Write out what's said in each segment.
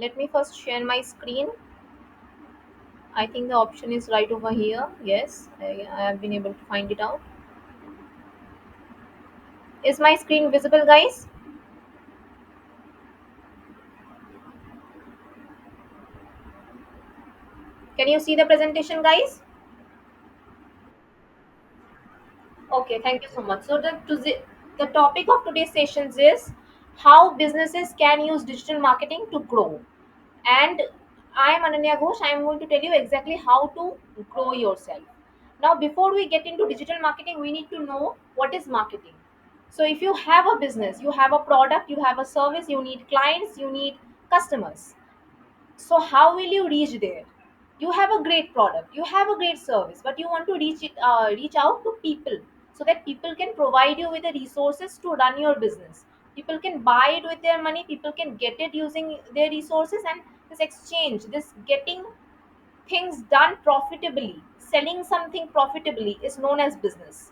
Let me first share my screen. I think the option is right over here. Yes, I have been able to find it out. Is my screen visible, guys? Can you see the presentation, guys? Okay, thank you so much. So the topic of today's sessions is how businesses can use digital marketing to grow. And I am Ananya Ghosh. I am going to tell you exactly how to grow yourself. Now, before we get into digital marketing, we need to know what is marketing. So, if you have a business, you have a product, you have a service, you need clients, you need customers. So how will you reach there? You have a great product, you have a great service, but you want to reach out to people so that people can provide you with the resources to run your business. People can buy it with their money, people can get it using their resources, and this exchange, this getting things done profitably, selling something profitably is known as business.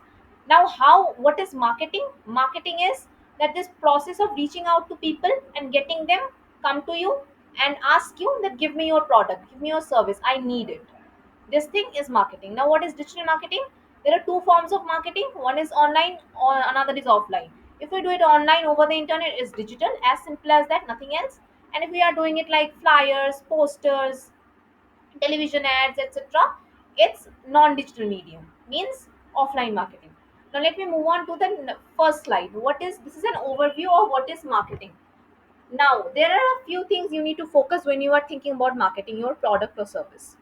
Now, how what is marketing? Marketing is that this process of reaching out to people and getting them come to you and ask you that give me your product, give me your service, I need it. This thing is marketing. Now, what is digital marketing? There are two forms of marketing. One is online or another is offline. If we do it online over the internet, it's digital, as simple as that, nothing else. And if we are doing it like flyers, posters, television ads, etc., it's non-digital medium, means offline marketing. Now let me move on to the first slide. What is this? Is an overview of what is marketing. Now there are a few things you need to focus when you are thinking about marketing your product or service.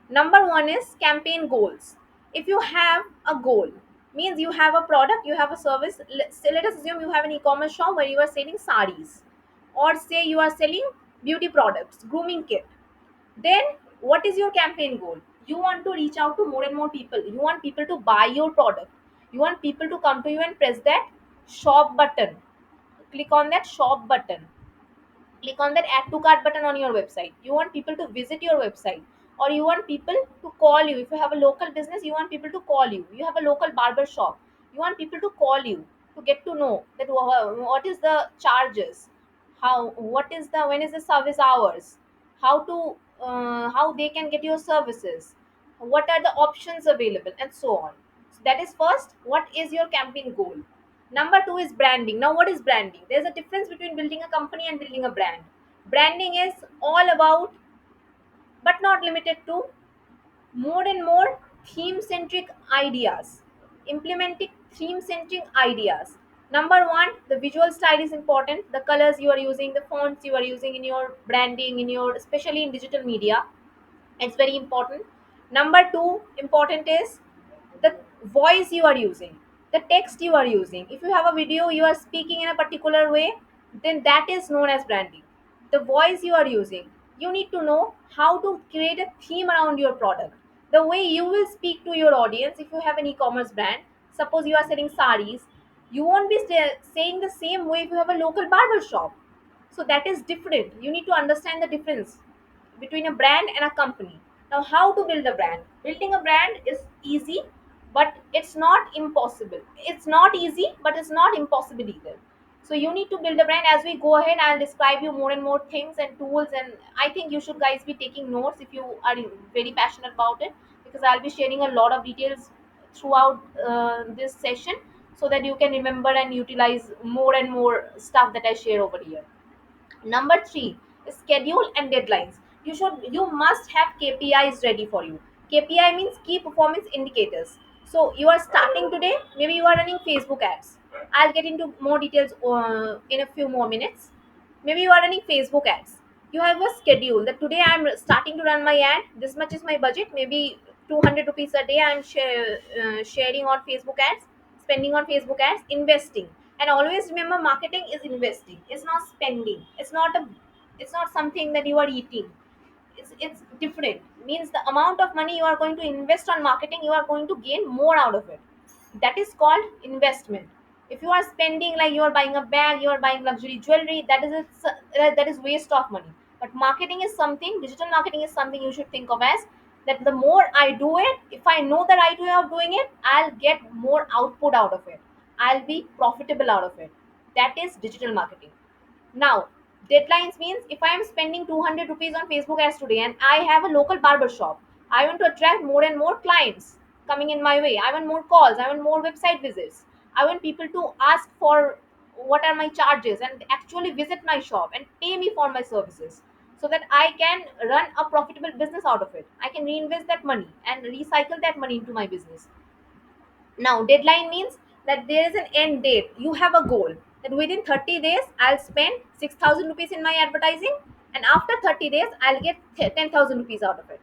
Number one is campaign goals. If you have a goal, means you have a product, you have a service. Let us assume you have an e-commerce shop where you are selling saris, or say you are selling beauty products, grooming kit. Then what is your campaign goal? You want to reach out to more and more people, you want people to buy your product, you want people to come to you and press that shop button, click on that shop button, click on that add to cart button on your website. You want people to visit your website, or you want people to call you. If you have a local business, you want people to call you. You have a local barber shop, you want people to call you to get to know that what is the charges, how, what is the, when is the service hours, how to how they can get your services, what are the options available, and so on. So that is first, what is your campaign goal. Number two is branding. Now, what is branding? There's a difference between building a company and building a brand. Branding is all about, but not limited to, more and more theme centric ideas, implementing theme centric ideas. Number one, the visual style is important. The colors you are using, the fonts you are using in your branding, in your, especially in digital media, it's very important. Number two important is the voice you are using, the text you are using. If you have a video, you are speaking in a particular way, then that is known as branding. The voice you are using, you need to know how to create a theme around your product, the way you will speak to your audience. If you have an e-commerce brand, suppose you are selling saris, you won't be saying the same way if you have a local barber shop. So that is different. You need to understand the difference between a brand and a company. Now, how to build a brand? Building a brand is easy, but it's not impossible. It's not easy, but it's not impossible either. So you need to build a brand. As we go ahead, I'll describe you more and more things and tools, and I think you should guys be taking notes if you are very passionate about it, because I'll be sharing a lot of details throughout this session, so that you can remember and utilize more and more stuff that I share over here. Number three is schedule and deadlines. You must have KPIs ready for you. KPI means key performance indicators. So you are starting today, maybe you are running Facebook ads. I'll get into more details in a few more minutes. Maybe you are running Facebook ads. You have a schedule that today I'm starting to run my ad. This much is my budget. Maybe 200 rupees a day I'm sharing on Facebook ads, spending on Facebook ads, investing. And always remember, marketing is investing, it's not spending. It's not something that you are eating. It's different. Means the amount of money you are going to invest on marketing, you are going to gain more out of it. That is called investment. If you are spending, like you are buying a bag, you are buying luxury jewelry, that is waste of money. But marketing is something, digital marketing is something you should think of as that the more I do it, if I know the right way of doing it, I'll get more output out of it, I'll be profitable out of it. That is digital marketing. Now, Deadlines means if I am spending 200 rupees on Facebook ads today and I have a local barber shop, I want to attract more and more clients coming in my way. I want more calls, I want more website visits. I want people to ask for what are my charges and actually visit my shop and pay me for my services so that I can run a profitable business out of it. I can reinvest that money and recycle that money into my business. Now, deadline means that there is an end date. You have a goal that within 30 days, I'll spend 6,000 rupees in my advertising, and after 30 days, I'll get 10,000 rupees out of it.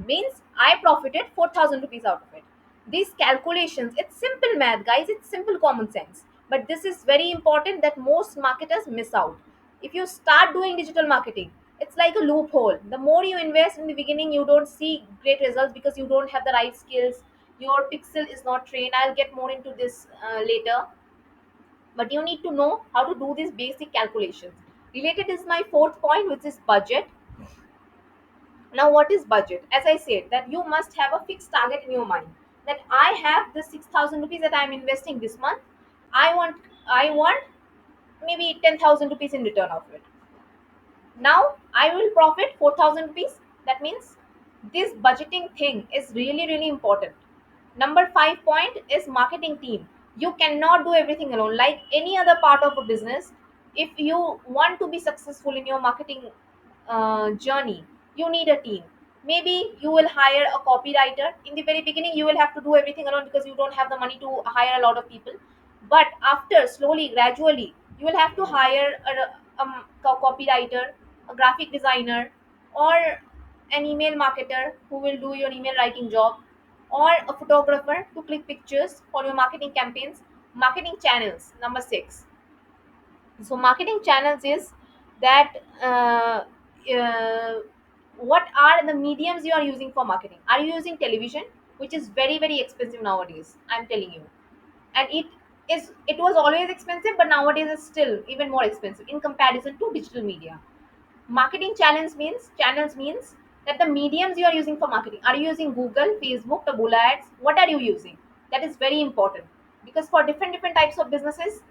Means I profited 4,000 rupees out of it. These calculations, it's simple math, guys, it's simple common sense. But this is very important that most marketers miss out. If you start doing digital marketing, it's like a loophole. The more you invest in the beginning, you don't see great results because you don't have the right skills, your pixel is not trained. I'll get more into this later, but you need to know how to do these basic calculations. Related is my fourth point, which is budget. Now, what is budget? As I said, that you must have a fixed target in your mind, that I have the 6,000 rupees that I'm investing this month. I want maybe 10,000 rupees in return of it. Now I will profit 4,000 rupees. That means this budgeting thing is really, really important. Number five point is marketing team. You cannot do everything alone. Like any other part of a business, if you want to be successful in your marketing journey, you need a team. Maybe you will hire a copywriter. In the very beginning, you will have to do everything alone because you don't have the money to hire a lot of people. But after, slowly, gradually, you will have to hire a copywriter, a graphic designer, or an email marketer who will do your email writing job, or a photographer to click pictures for your marketing campaigns. Marketing channels, number six. So marketing channels is that uh, what are the mediums you are using for marketing? Are you using television, which is very, very expensive nowadays? I'm telling you. And it was always expensive, but nowadays it's still even more expensive in comparison to digital media. Marketing channels means that the mediums you are using for marketing, are you using Google, Facebook, Taboola ads? What are you using? That is very important, because for different types of businesses,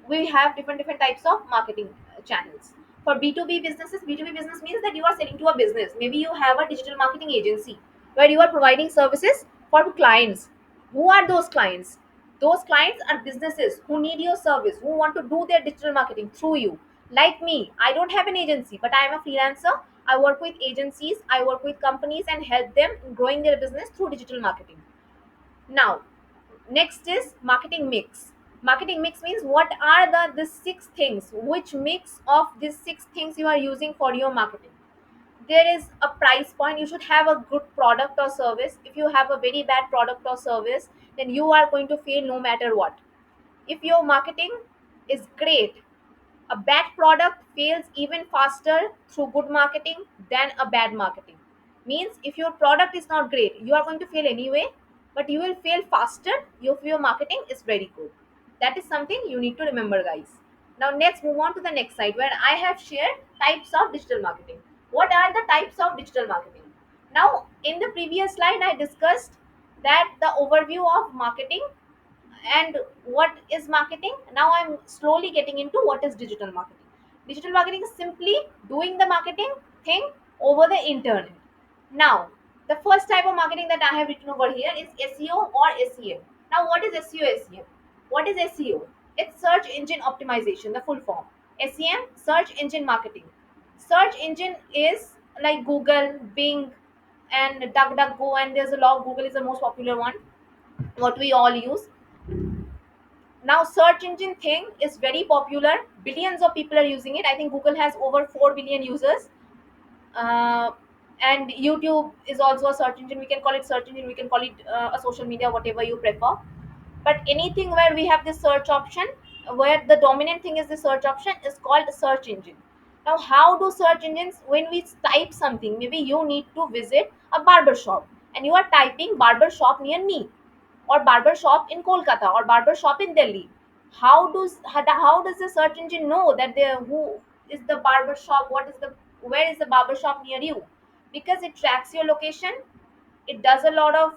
we have different types of marketing channels. For B2B businesses, B2B business means that you are selling to a business. Maybe you have a digital marketing agency where you are providing services for clients. Who are those clients? Those clients are businesses who need your service, who want to do their digital marketing through you. Like me, I don't have an agency, but I am a freelancer. I work with agencies, I work with companies and help them in growing their business through digital marketing. Now, next is marketing mix. Marketing mix means what are the six things, which mix of these six things you are using for your marketing. There is a price point. You should have a good product or service. If you have a very bad product or service, then you are going to fail no matter what. If your marketing is great, a bad product fails even faster through good marketing than a bad marketing. Means if your product is not great, you are going to fail anyway, but you will fail faster if your marketing is very good. That is something you need to remember, guys. Now, let's move on to the next slide where I have shared types of digital marketing. What are the types of digital marketing? Now, in the previous slide, I discussed that the overview of marketing and what is marketing. Now I'm slowly getting into what is digital marketing. Digital marketing is simply doing the marketing thing over the internet. Now, the first type of marketing that I have written over here is SEO or SEM. Now, what is SEO, SEM? What is SEO? It's search engine optimization, the full form. SEM, search engine marketing. Search engine is like Google, Bing, and DuckDuckGo, and there's a lot. Google is the most popular one, what we all use. Now search engine thing is very popular. Billions of people are using it. I think Google has over 4 billion users. uh, and YouTube is also a search engine. We can call it search engine, we can call it a social media, whatever you prefer. But anything where we have the search option, where the dominant thing is the search option, is called a search engine. Now, how do search engines, when we type something, maybe you need to visit a barber shop and you are typing barber shop near me, or barber shop in Kolkata, or barber shop in Delhi. How does the search engine know that there who is the barber shop? What is the Where is the barber shop near you? Because it tracks your location. It does a lot of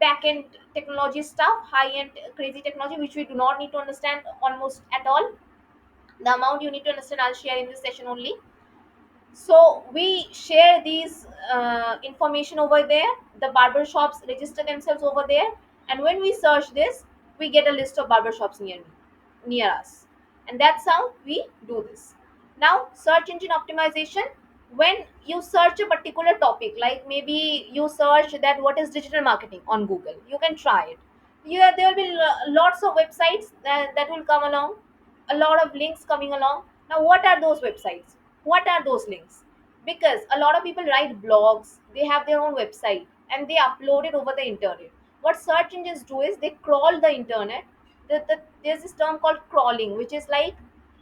back end technology stuff, high end crazy technology, which we do not need to understand almost at all. The amount you need to understand, I'll share in this session only. So we share these information over there. The barber shops register themselves over there, and when we search this, we get a list of barber shops near us, and that's how we do this. Now, search engine optimization. When you search a particular topic, like maybe you search that what is digital marketing on Google, you can try it. Yeah, there will be lots of websites that will come along, a lot of links coming along. Now, what are those websites? What are those links? Because a lot of people write blogs, they have their own website, and they upload it over the internet. What search engines do is they crawl the internet. There's this term called crawling, which is like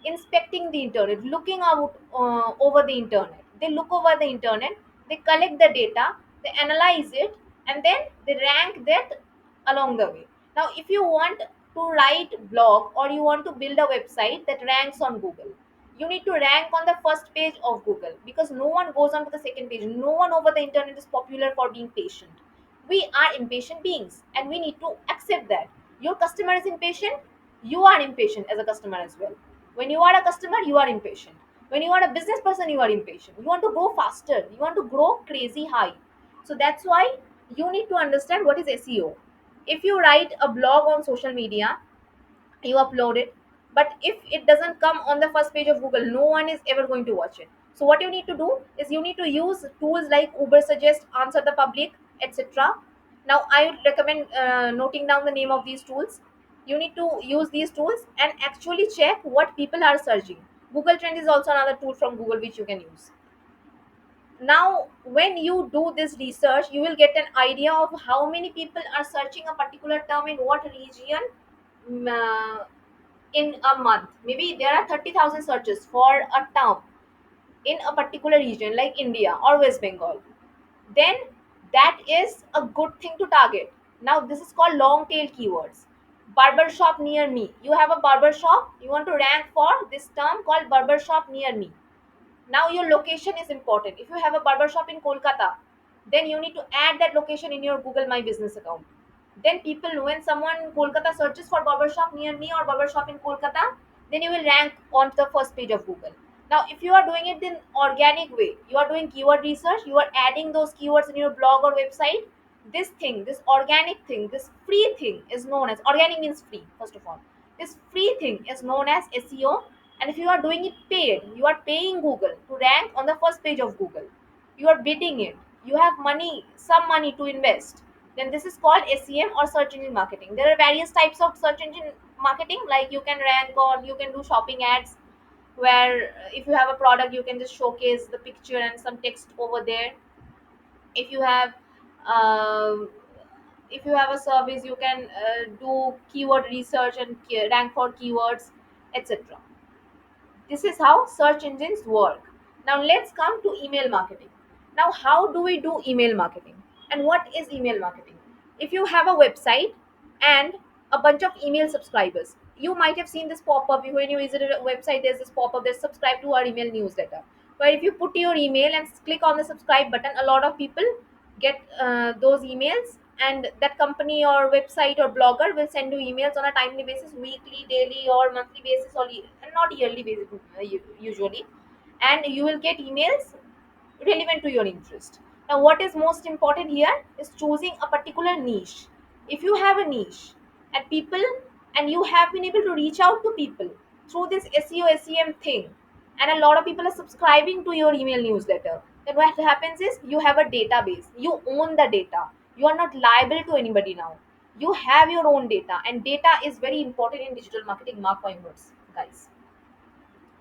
inspecting the internet, looking out over the internet. They look over the internet, they collect the data, they analyze it, and then they rank that along the way. Now, if you want to write blog or you want to build a website that ranks on Google, you need to rank on the first page of Google, because no one goes on to the second page. No one over the internet is popular for being patient. We are impatient beings, and we need to accept that. Your customer is impatient, you are impatient as a customer as well. When you are a customer, you are impatient. When you are a business person, you are impatient. You want to grow faster, you want to grow crazy high. So that's why you need to understand what is SEO. If you write a blog on social media, you upload it, but if it doesn't come on the first page of Google, no one is ever going to watch it. So what you need to do is you need to use tools like Uber Suggest, Answer the Public, etc. Now I would recommend noting down the name of these tools. You need to use these tools and actually check what people are searching. Google Trend is also another tool from Google which you can use. Now when you do this research, you will get an idea of how many people are searching a particular term in what region. In a month, maybe there are 30,000 searches for a term in a particular region like India or West Bengal. Then that is a good thing to target. Now this is called long tail keywords. Barber shop near me. You have a barber shop, you want to rank for this term called barber shop near me. Now your location is important. If you have a barber shop in Kolkata, then you need to add that location in your Google My Business account. Then people, when someone in Kolkata searches for barber shop near me or barber shop in Kolkata, then you will rank on the first page of Google. Now if you are doing it in organic way, you are doing keyword research, you are adding those keywords in your blog or website, this thing, this organic thing, this free thing is known as, organic means free first of all, this free thing is known as SEO. And if you are doing it paid, you are paying Google to rank on the first page of Google. You are bidding it. You have money, some money to invest. Then this is called SEM or search engine marketing. There are various types of search engine marketing, like you can rank on, you can do shopping ads, where if you have a product, you can just showcase the picture and some text over there. If you have um, if you have a service, you can do keyword research and rank for keywords, etc. This is how search engines work. Now let's come to email marketing. Now, how do we do email marketing? And what is email marketing? If you have a website and a bunch of email subscribers, you might have seen this pop up when you visit a website. There's this pop up that subscribe to our email newsletter. Where if you put your email and click on the subscribe button, a lot of people get those emails, and that company or website or blogger will send you emails on a timely basis, weekly, daily, or monthly basis, or not yearly basis usually. And you will get emails relevant to your interest. Now, what is most important here is choosing a particular niche. If you have a niche and people, and you have been able to reach out to people through this SEO SEM thing, and a lot of people are subscribing to your email newsletter, then what happens is you have a database. You own the data. You are not liable to anybody now. You have your own data, and data is very important in digital marketing. Mark my words, guys.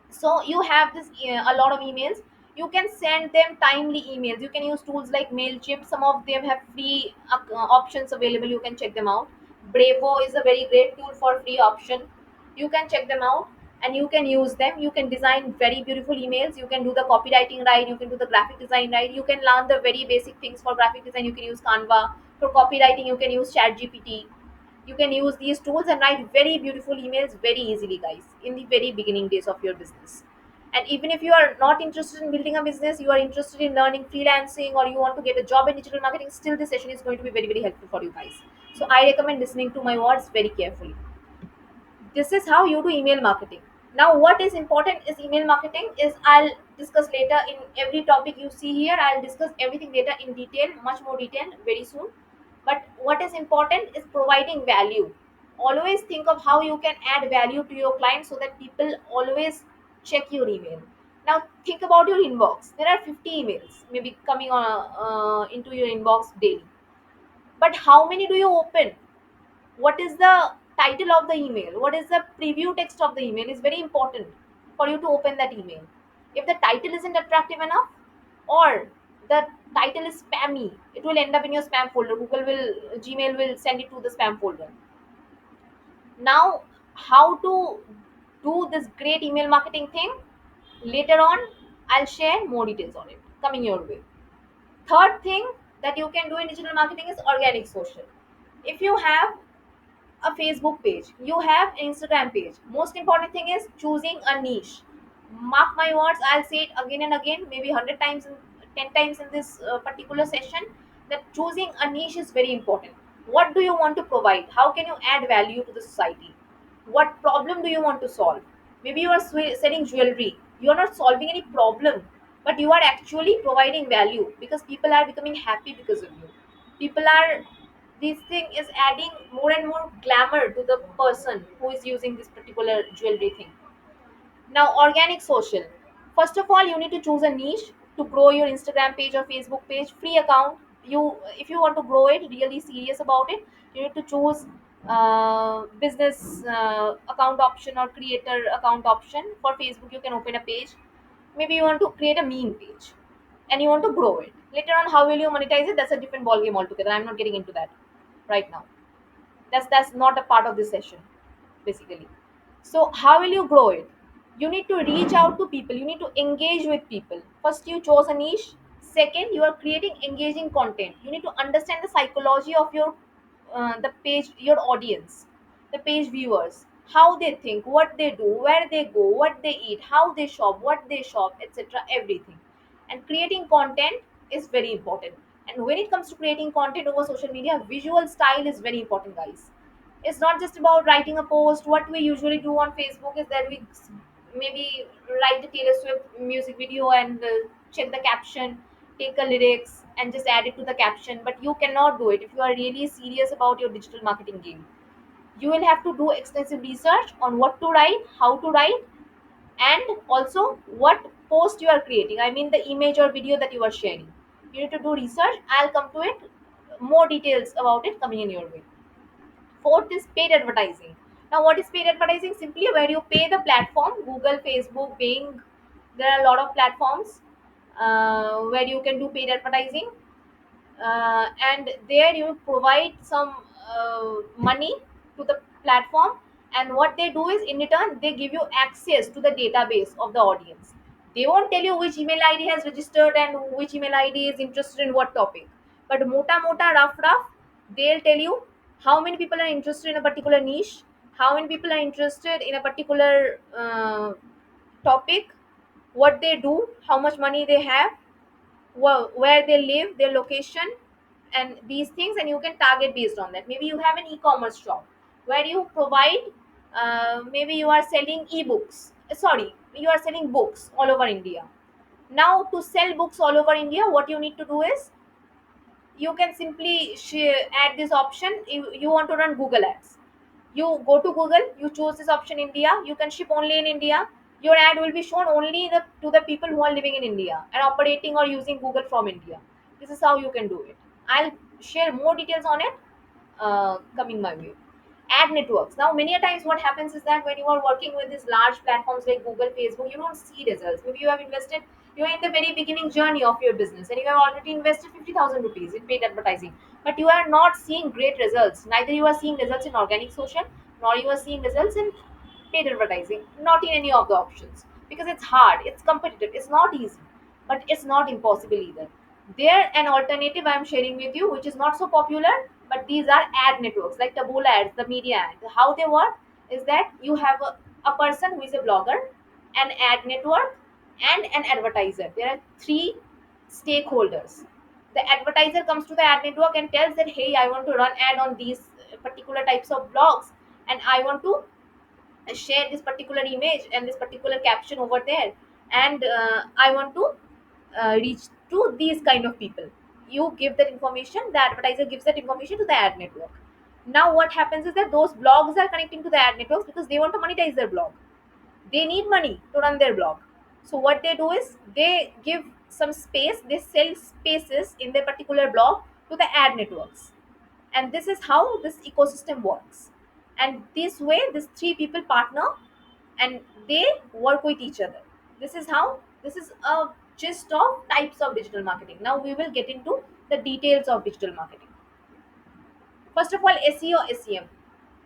So you have this a lot of emails. You can send them timely emails. You can use tools like Mailchimp. Some of them have free options available. You can check them out. Bravo is a very great tool for free option. You can check them out and you can use them. You can design very beautiful emails. You can do the copywriting right. You can do the graphic design right. You can learn the very basic things for graphic design. You can use Canva. For copywriting, you can use ChatGPT. You can use these tools and write very beautiful emails very easily, guys, in the very beginning days of your business. And even if you are not interested in building a business, you are interested in learning freelancing, or you want to get a job in digital marketing, still this session is going to be very, very helpful for you guys. So I recommend listening to my words very carefully. This is how you do email marketing. Now what is important is email marketing is I'll discuss later in every topic you see here. I'll discuss everything later in detail, much more detail very soon. But what is important is providing value. Always think of how you can add value to your clients so that people always check your email. Now think about your inbox. There are 50 emails maybe coming on into your inbox daily. But how many do you open? What is the title of the email, what is the preview text of the email is very important for you to open that email. If the title isn't attractive enough, or the title is spammy, it will end up in your spam folder. Google will, Gmail will send it to the spam folder. Now how to do this great email marketing thing, later on I'll share more details on it coming your way. Third thing that you can do in digital marketing is organic social. If you have a Facebook page, you have an Instagram page. Most important thing is choosing a niche. Mark my words, I'll say it again and again, maybe 100 times, 10 times in this particular session, that choosing a niche is very important. What do you want to provide? How can you add value to the society? What problem do you want to solve? Maybe you are selling jewelry. You are not solving any problem, but you are actually providing value because people are becoming happy because of you. People are, this thing is adding more and more glamour to the person who is using this particular jewelry thing. Now organic social, first of all you need to choose a niche to grow your Instagram page or Facebook page. Free account, you, if you want to grow it really serious about it, you need to choose business account option or creator account option. For Facebook you can open a page. Maybe you want to create a meme page and you want to grow it. Later on how will you monetize it, that's a different ball game altogether. I'm not getting into that right now. That's not a part of this session basically. So how will you grow it? You need to reach out to people, you need to engage with people. First you chose a niche. Second, you are creating engaging content. You need to understand the psychology of your the page, your audience, the page viewers, how they think, what they do, where they go, what they eat, how they shop, what they shop, etc. Everything. And creating content is very important. And when it comes to creating content over social media, visual style is very important, guys. It's not just about writing a post. What we usually do on Facebook is that we maybe write the Taylor Swift music video and check the caption, take the lyrics and just add it to the caption. But you cannot do it if you are really serious about your digital marketing game. You will have to do extensive research on what to write, how to write, and also what post you are creating. I mean the image or video that you are sharing. You need to do research. I'll come to it, more details about it coming in your way. Fourth is paid advertising. Now, what is paid advertising? Simply where you pay the platform, Google, Facebook, Bing. There are a lot of platforms where you can do paid advertising, and there you provide some money to the platform. And what they do is, in return, they give you access to the database of the audience. They won't tell you which email ID has registered and which email ID is interested in what topic, but mota rough, they'll tell you how many people are interested in a particular niche, how many people are interested in a particular topic, what they do, how much money they have, where they live, their location, and these things, and you can target based on that. Maybe you have an e-commerce shop where you provide, maybe you are selling ebooks. Sorry, you are selling books all over India. Now, to sell books all over India, what you need to do is you can simply add this option. You want to run Google ads, you go to Google, you choose this option India, you can ship only in India. Your ad will be shown only to the people who are living in India and operating or using Google from India. This is how you can do it. I'll share more details on it coming my way. Ad networks. Now, many a times what happens is that when you are working with these large platforms like Google, Facebook, you don't see results. Maybe you have invested, you are in the very beginning journey of your business and you have already invested 50,000 rupees in paid advertising, but you are not seeing great results. Neither you are seeing results in organic social, nor you are seeing results in paid advertising, not in any of the options, because it's hard, it's competitive, it's not easy, but it's not impossible either. There an alternative I'm sharing with you, which is not so popular, but these are ad networks like Taboola ads, the media ads. How they work is that you have a person who is a blogger, an ad network, and an advertiser. There are three stakeholders. The advertiser comes to the ad network and tells that, hey, I want to run ad on these particular types of blogs, and I want to share this particular image and this particular caption over there, and I want to reach to these kind of people. You give that information, the advertiser gives that information to the ad network. Now what happens is that those blogs are connecting to the ad networks because they want to monetize their blog. They need money to run their blog. So what they do is they give some space, they sell spaces in their particular blog to the ad networks. And this is how this ecosystem works. And this way these three people partner and they work with each other. This is how, this is a gist of types of digital marketing. Now we will get into the details of digital marketing. First of all, SEO, SEM.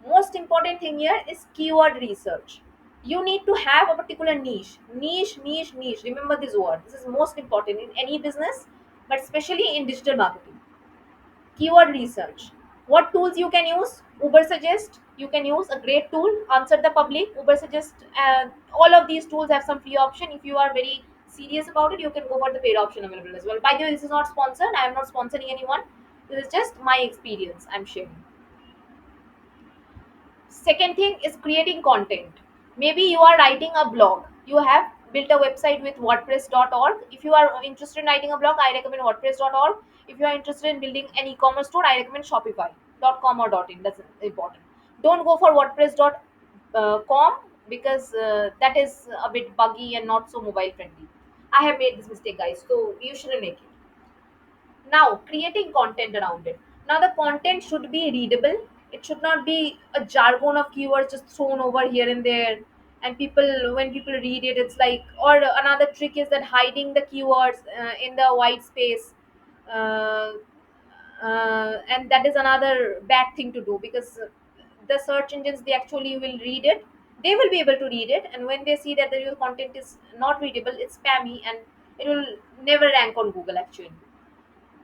Most important thing here is keyword research. You need to have a particular niche. Niche, niche, niche. Remember this word. This is most important in any business, but especially in digital marketing. Keyword research. What tools you can use? Uber Suggest. You can use a great tool. Answer the Public. Uber Suggest. All of these tools have some free option. If you are very serious about it, you can go for the paid option available as well. By the way, this is not sponsored. I am not sponsoring anyone. This is just my experience I'm sharing. Second thing is creating content. Maybe you are writing a blog. You have built a website with WordPress.org. If you are interested in writing a blog, I recommend WordPress.org. If you are interested in building an e-commerce store, I recommend Shopify.com or .in. That's important. Don't go for WordPress.com because that is a bit buggy and not so mobile friendly. I have made this mistake, guys, so you shouldn't make it. Now, creating content around it. Now, the content should be readable. It should not be a jargon of keywords just thrown over here and there. And people, when people read it, it's like, or another trick is that hiding the keywords in the white space. Uh, and that is another bad thing to do because the search engines, they actually will read it. They will be able to read it. And when they see that your content is not readable, it's spammy and it will never rank on Google actually.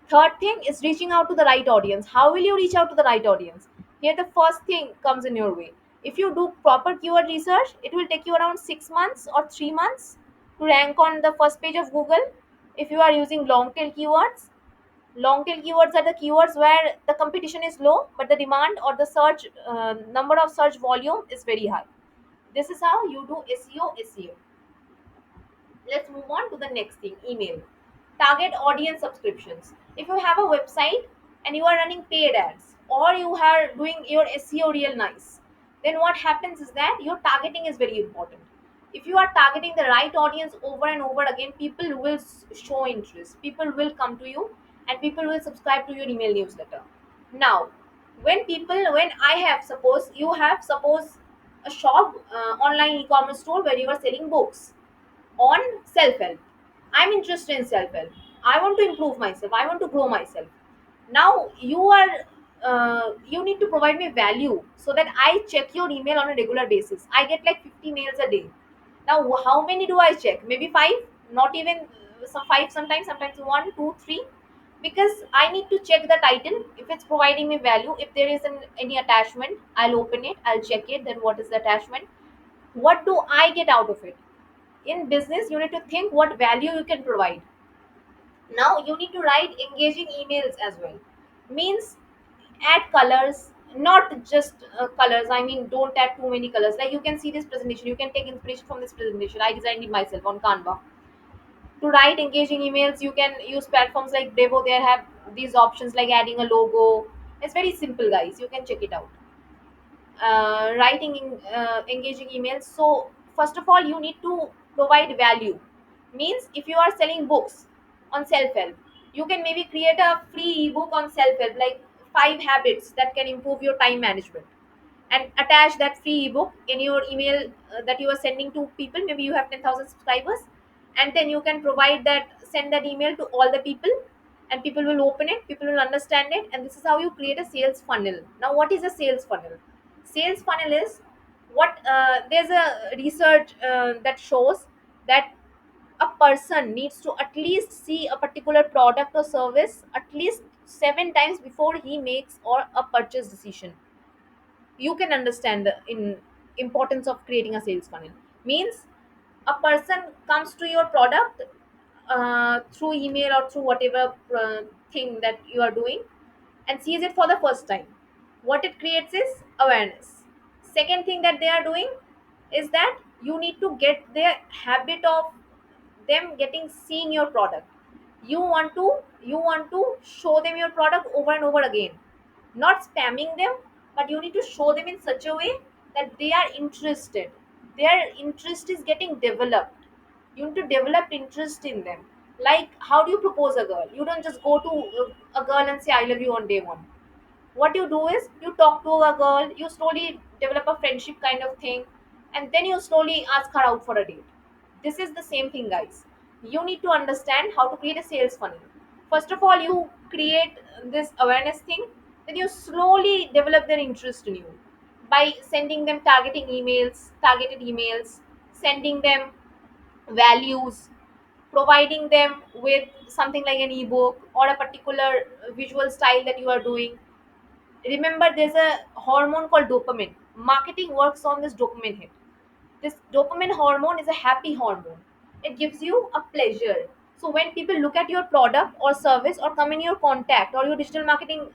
Third thing is reaching out to the right audience. How will you reach out to the right audience? Here the first thing comes in your way. If you do proper keyword research, it will take you around 6 months or 3 months to rank on the first page of Google. If you are using long tail keywords are the keywords where the competition is low but the demand or the search number of search volume is very high. This is how you do SEO. Let's move on to the next thing, email. Target audience subscriptions. If you have a website and you are running paid ads or you are doing your SEO real nice, then what happens is that your targeting is very important. If you are targeting the right audience over and over again, people will show interest, people will come to you, and people will subscribe to your email newsletter. Now, when I have, suppose you have, suppose a shop, online e-commerce store where you are selling books on self-help. I'm interested in self-help. I want to improve myself, I want to grow myself. Now you need to provide me value so that I check your email on a regular basis. I get like 50 mails a day. Now how many do I check? Maybe five, not even some five, sometimes one, two, three, because I need to check the title. If it's providing me value, if there is any attachment, I'll open it, I'll check it, then what is the attachment, what do I get out of it. In business, you need to think what value you can provide. Now you need to write engaging emails as well. Means add colors, not just colors. I mean, don't add too many colors. Like you can see this presentation, you can take inspiration from this presentation. I designed it myself on Canva. To write engaging emails, you can use platforms like Brevo. They have these options like adding a logo. It's very simple, guys, you can check it out. Engaging emails. So first of all, you need to provide value. Means if you are selling books on self-help, you can maybe create a free ebook on self-help, like 5 habits that can improve your time management, and attach that free ebook in your email that you are sending to people. Maybe you have 10,000 subscribers, and then you can provide that, send that email to all the people, and people will open it, people will understand it, and this is how you create a sales funnel. Now what is a sales funnel? Sales funnel is what, there's a research that shows that a person needs to at least see a particular product or service at least 7 times before he makes or a purchase decision. You can understand the in importance of creating a sales funnel. Means a person comes to your product through email or through whatever thing that you are doing, and sees it for the first time. What it creates is awareness. Second thing that they are doing, is that you need to get their habit of them getting seeing your product. You want to show them your product over and over again, not spamming them, but you need to show them in such a way that they are interested, their interest is getting developed. You need to develop interest in them. Like, how do you propose a girl? You don't just go to a girl and say I love you on day one. What you do is you talk to a girl, you slowly develop a friendship kind of thing, and then you slowly ask her out for a date. This is the same thing, guys. You need to understand how to create a sales funnel. First of all, you create this awareness thing, then you slowly develop their interest in you by sending them targeted emails, sending them values, providing them with something like an ebook or a particular visual style that you are doing. Remember, there's a hormone called dopamine. Marketing works on this dopamine hit. This dopamine hormone is a happy hormone. It gives you a pleasure. So when people look at your product or service or come in your contact or your digital marketing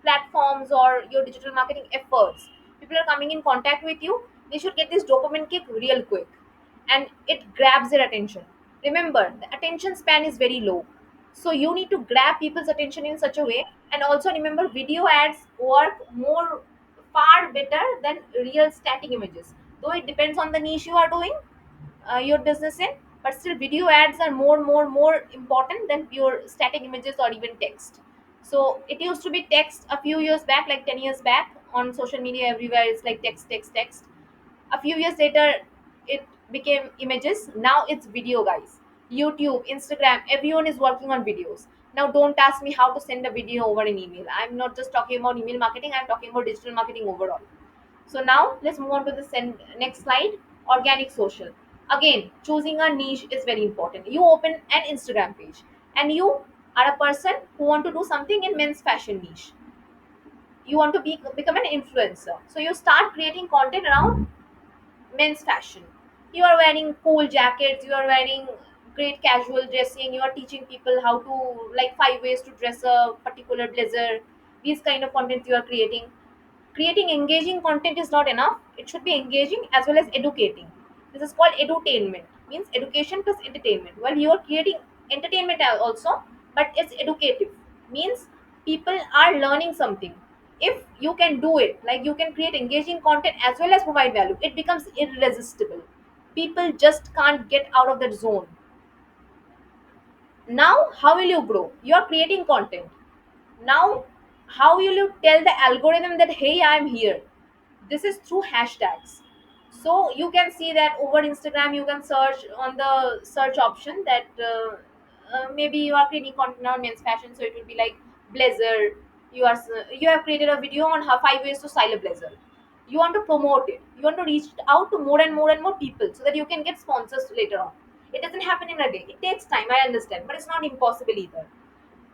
platforms or your digital marketing efforts, people are coming in contact with you, they should get this dopamine kick real quick, and it grabs their attention. Remember, the attention span is very low, so you need to grab people's attention in such a way. And also remember, video ads work more, far better than real static images, though it depends on the niche you are doing your business in. But still, video ads are more important than pure static images or even text. So it used to be text a few years back, like 10 years back, on social media everywhere it's like text, text, text. A few years later, it became images. Now it's video, guys. YouTube, Instagram, everyone is working on videos. Now don't ask me how to send a video over an email. I'm not just talking about email marketing, I'm talking about digital marketing overall. So now let's move on to the next slide. Organic social. Again, choosing a niche is very important. You open an Instagram page and you are a person who want to do something in men's fashion niche. You want to become an influencer, so you start creating content around men's fashion. You are wearing cool jackets, you are wearing great casual dressing, you are teaching people how to, like, 5 ways to dress a particular blazer. These kind of content you are creating. Creating engaging content is not enough, it should be engaging as well as educating. This is called edutainment, means education plus entertainment. Well, you are creating entertainment also, but it's educative, means people are learning something. If you can do it, like you can create engaging content as well as provide value, it becomes irresistible. People just can't get out of that zone. Now how will you grow? You are creating content. Now how will you tell the algorithm that hey, I'm here? This is through hashtags. So you can see that over Instagram you can search on the search option that maybe you are creating content on men's fashion, so it will be like blazer. You have created a video on how 5 ways to style a blazer. You want to promote it, you want to reach out to more and more and more people so that you can get sponsors later on. It doesn't happen in a day, it takes time, I understand, but it's not impossible either.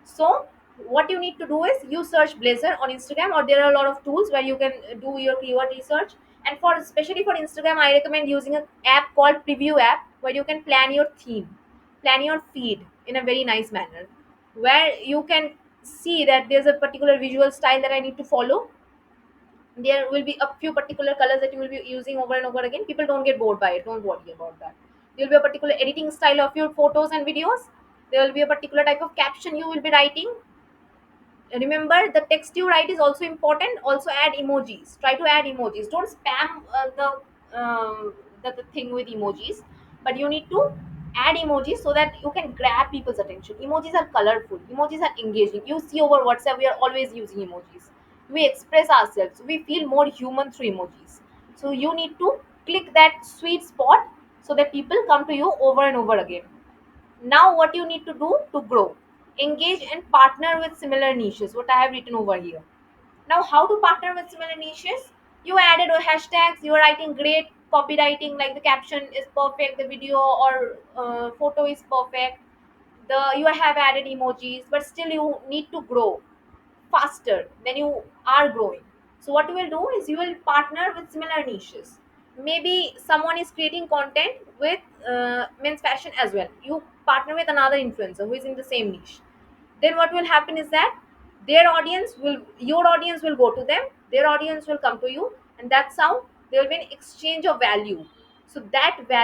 So what you need to do is you search blazer on Instagram, or there are a lot of tools where you can do your keyword research. And for especially for Instagram, I recommend using an app called Preview app, where you can plan your theme, plan your feed in a very nice manner, where you can see that there's a particular visual style that I need to follow. There will be a few particular colors that you will be using over and over again. People don't get bored by it, don't worry about that. There will be a particular editing style of your photos and videos. There will be a particular type of caption you will be writing. Remember, the text you write is also important. Also add emojis, try to add emojis. Don't spam the thing with emojis, but you need to add emojis so that you can grab people's attention. Emojis are colorful, emojis are engaging. You see, over WhatsApp we are always using emojis. We express ourselves, we feel more human through emojis. So you need to click that sweet spot so that people come to you over and over again. Now what you need to do to grow: engage and partner with similar niches, what I have written over here. Now how to partner with similar niches? You added hashtags, you are writing great copywriting, like the caption is perfect, the video or photo is perfect, the you have added emojis, but still you need to grow faster than you are growing. So what you will do is you will partner with similar niches. Maybe someone is creating content with men's fashion as well. You partner with another influencer who is in the same niche. Then what will happen is that your audience will go to them, their audience will come to you, and that's how there will be an exchange of value. So that